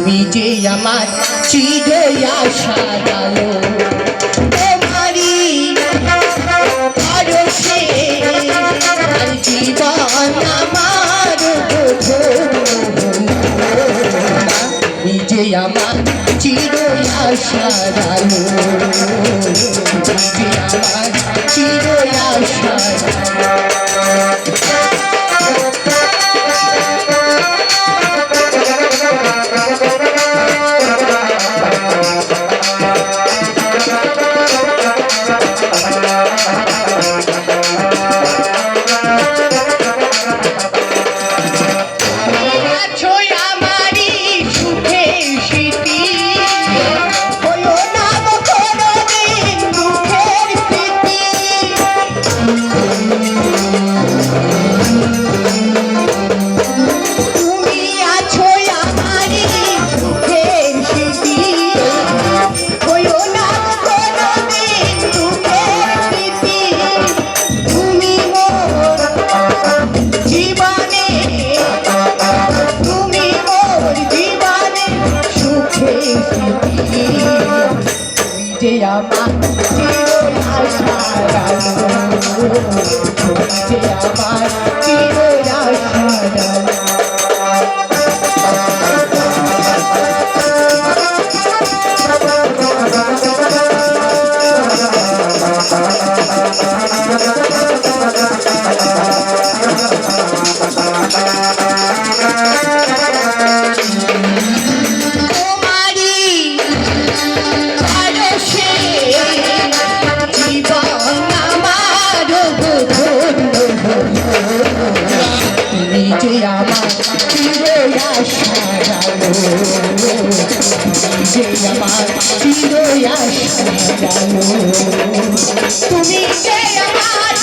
তুমি যে আমার চির আশার তোমারি পরশে আর জীবন আমার তুমি যে আমার চির আশার তুমি যে আমার চির আশার যে আমার চির আশার যে আমার চির আশার যে আমার চির আশার যে আমার চির আশার তুমি যে আমার